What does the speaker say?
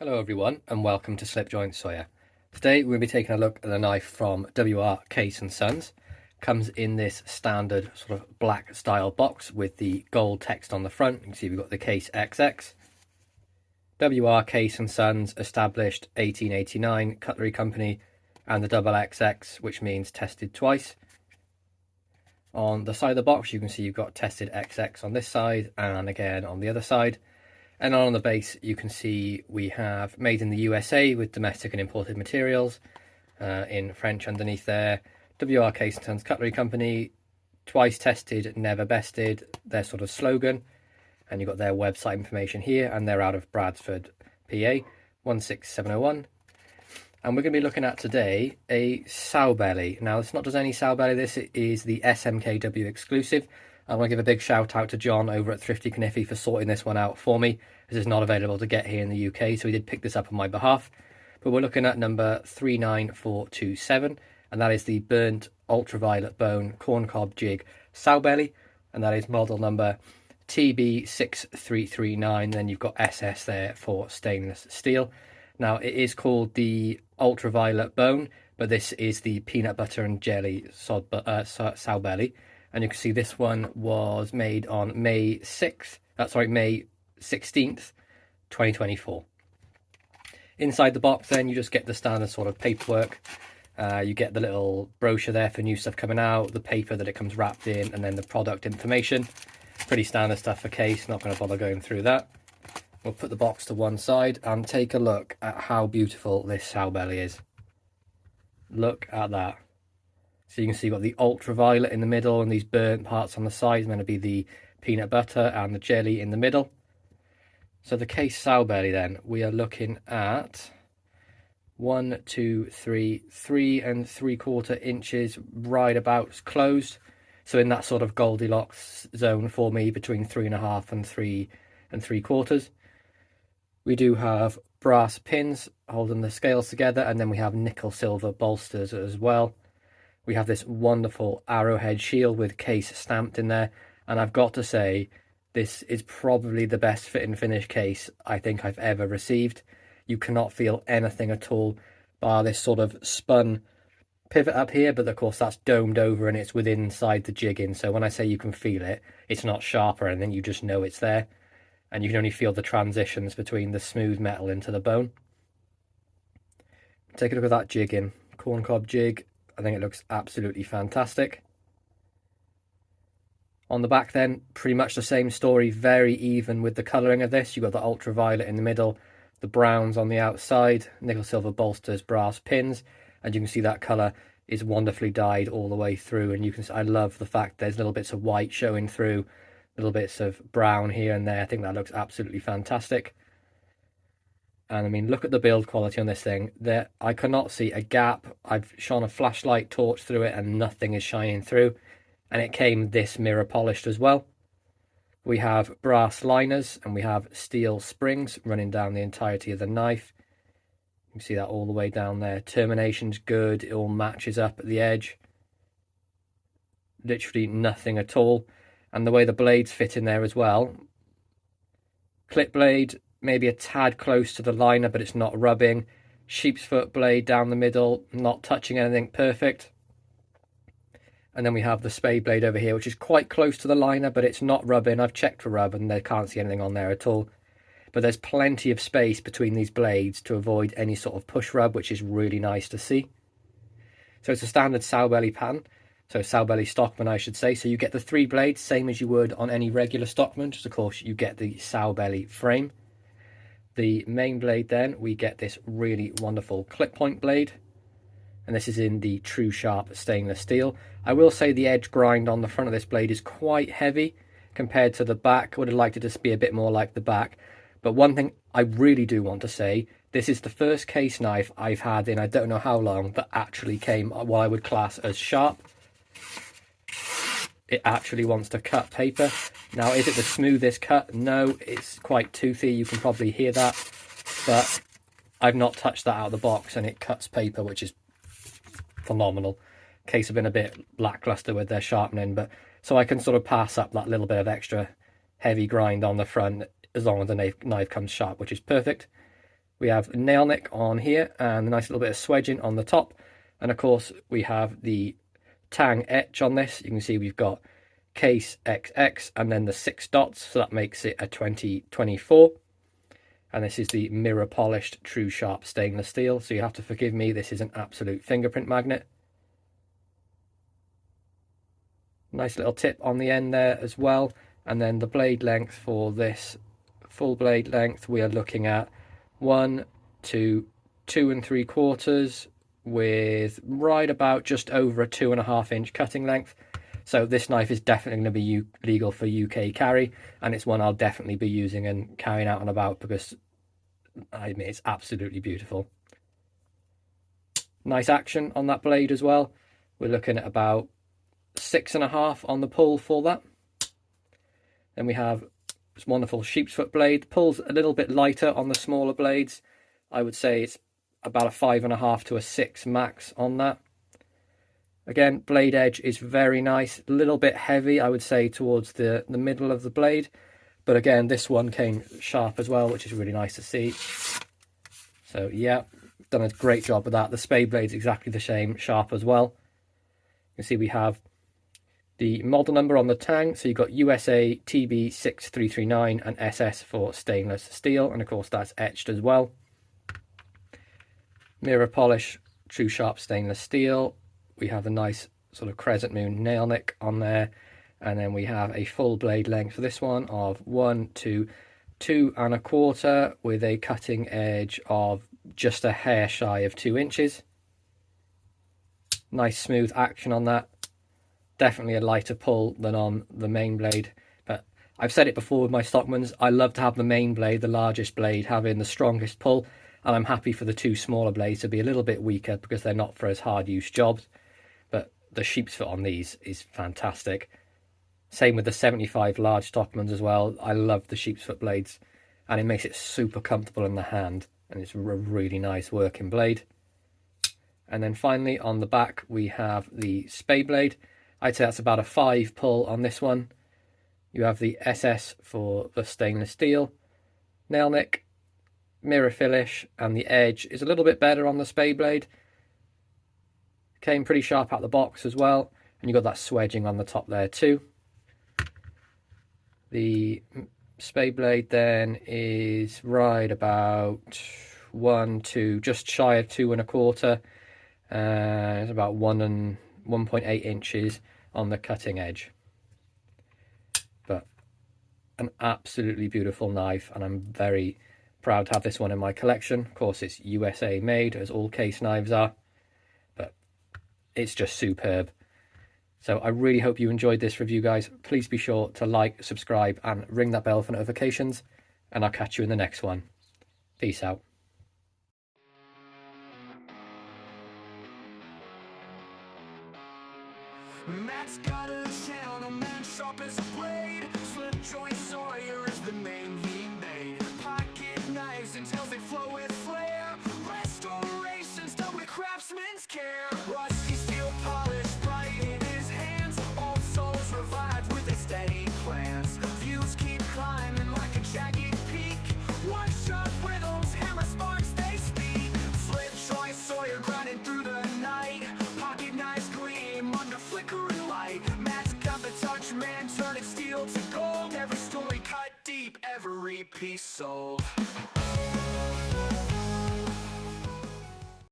Hello everyone and welcome to Slipjoint Sawyer. Today we'll be taking a look at a knife from WR Case & Sons. Comes in this standard sort of black style box with the gold text on the front. You can see we've got the Case XX. WR Case & Sons, established 1889, cutlery company, and the double XX, which means tested twice. On the side of the box you can see you've got tested XX on this side and again on the other side. And on the base you can see we have made in the USA with domestic and imported materials in French underneath there. WR Case & Sons Cutlery Company, twice tested, never bested, their sort of slogan. And you've got their website information here, and they're out of Bradford, PA, 16701. And we're going to be looking at today a Sowbelly. Now it's not just any Sowbelly, this is the SMKW exclusive. I want to give a big shout out to John over at Thrifty Kniffy for sorting this one out for me. This is not available to get here in the UK, so he did pick this up on my behalf. But we're looking at number 39427, and that is the burnt ultraviolet bone CornCob Jig Sowbelly, and that is model number TB6339. Then you've got SS there for stainless steel. Now it is called the ultraviolet bone, but this is the peanut butter and jelly Sowbelly. And you can see this one was made on May 16th, 2024. Inside the box then you just get the standard sort of paperwork. You get the little brochure there for new stuff coming out, the paper that it comes wrapped in, and then the product information. Pretty standard stuff for Case, not going to bother going through that. We'll put the box to one side and take a look at how beautiful this Sowbelly is. Look at that. So you can see you've got the ultraviolet in the middle and these burnt parts on the sides, meant to be the peanut butter and the jelly in the middle. So the Case Sowbelly then, we are looking at 3 and 3/4 inches right about closed. So in that sort of Goldilocks zone for me, between 3.5 and 3 3/4. We do have brass pins holding the scales together, and then we have nickel silver bolsters as well. We have this wonderful arrowhead shield with Case stamped in there, and I've got to say this is probably the best fit and finish case I think I've ever received. You cannot feel anything at all bar this sort of spun pivot up here, but of course that's domed over and it's within inside the jigging, so when I say you can feel it, it's not sharp or anything, you just know it's there, and you can only feel the transitions between the smooth metal into the bone. Take a look at that jigging, CornCob Jig. I think it looks absolutely fantastic. On the back then, pretty much the same story, very even with the colouring of this. You've got the ultraviolet in the middle, the browns on the outside, nickel silver bolsters, brass pins, and you can see that colour is wonderfully dyed all the way through. And you can, I love the fact there's little bits of white showing through, little bits of brown here and there. I think that looks absolutely fantastic. And I mean, look at the build quality on this thing. There, I cannot see a gap. I've shone a flashlight torch through it and nothing is shining through. And it came this mirror polished as well. We have brass liners and we have steel springs running down the entirety of the knife. You can see that all the way down there. Termination's good. It all matches up at the edge. Literally nothing at all. And the way the blades fit in there as well. Clip blade, maybe a tad close to the liner, but it's not rubbing. Sheepsfoot blade down the middle, not touching anything, perfect. And then we have the Spey blade over here, which is quite close to the liner, but it's not rubbing. I've checked for rub and they can't see anything on there at all. But there's plenty of space between these blades to avoid any sort of push rub, which is really nice to see. So it's a standard Sowbelly pattern. So Sowbelly Stockman, I should say. So you get the 3 blades, same as you would on any regular Stockman. Just of course you get the Sowbelly frame. The main blade then, we get this really wonderful clip point blade. And this is in the Tru-Sharp stainless steel. I will say the edge grind on the front of this blade is quite heavy compared to the back. I would have liked it to be a bit more like the back. But one thing I really do want to say, this is the first case knife I've had in I don't know how long that actually came what I would class as sharp. It actually wants to cut paper. Now, is it the smoothest cut? No, it's quite toothy. You can probably hear that. But I've not touched that out of the box and it cuts paper, which is phenomenal. Case have been a bit lackluster with their sharpening, but so I can sort of pass up that little bit of extra heavy grind on the front as long as the knife comes sharp, which is perfect. We have a nail nick on here and a nice little bit of swedging on the top. And of course, we have the tang etch on this. You can see we've got case XX and then the 6 dots, so that makes it a 2024. And this is the mirror polished Tru-Sharp stainless steel. So you have to forgive me, this is an absolute fingerprint magnet. Nice little tip on the end there as well. And then the blade length for this full blade length, we are looking at 1 to 2 3/4 with right about just over a 2.5 inch cutting length. So this knife is definitely going to be legal for UK carry, and it's one I'll definitely be using and carrying out and about because I admit it's absolutely beautiful. Nice action on that blade as well. We're looking at about 6.5 on the pull for that. Then we have this wonderful Sheepsfoot blade. Pulls a little bit lighter on the smaller blades. I would say it's about a 5.5 to a 6 max on that. Again, blade edge is very nice, a little bit heavy, I would say, towards the middle of the blade. But again, this one came sharp as well, which is really nice to see. So yeah, done a great job with that. The Spey blade's exactly the same, sharp as well. You can see we have the model number on the tang. So you've got USA TB6339 and SS for stainless steel. And of course, that's etched as well. Mirror polish, Tru-Sharp stainless steel. We have a nice sort of crescent moon nail nick on there, and then we have a full blade length for this one of 1 to 2 1/4 with a cutting edge of just a hair shy of 2 inches. Nice smooth action on that. Definitely a lighter pull than on the main blade, but I've said it before with my Stockmans, I love to have the main blade, the largest blade, having the strongest pull, and I'm happy for the 2 smaller blades to be a little bit weaker because they're not for as hard use jobs. But the Sheepsfoot on these is fantastic. Same with the 75 large Stockmans as well. I love the Sheepsfoot blades, and it makes it super comfortable in the hand, and it's a really nice working blade. And then finally on the back we have the Spay blade. I'd say that's about a 5 pull on this one. You have the SS for the stainless steel, nail nick, mirror finish, and the edge is a little bit better on the Spay blade. Came pretty sharp out the box as well, and you got that swedging on the top there too. The Spay blade then is right about 1 to just shy of 2 1/4. It's about 1.8 inches on the cutting edge. But an absolutely beautiful knife, and I'm very proud to have this one in my collection. Of course, it's USA made, as all case knives are. It's just superb. So I really hope you enjoyed this review, guys. Please be sure to like, subscribe, and ring that bell for notifications, and I'll catch you in the next one. Peace out. Matt's got a channel, man sharp as a blade. Slipjoint Sawyer is the name he made. Pocket knives until they flow with flair. Restorations done with craftsman's care. Rusty steel polish bright in his hands. Old souls revived with a steady glance. Views keep climbing like a jagged peak. One shot where those hammer sparks they speak. Slipjoint Sawyer grinding through the night. Pocket knives gleam under flickering light. Matt's got the touch, man, turning steel to gold. Every story cut deep, every piece sold.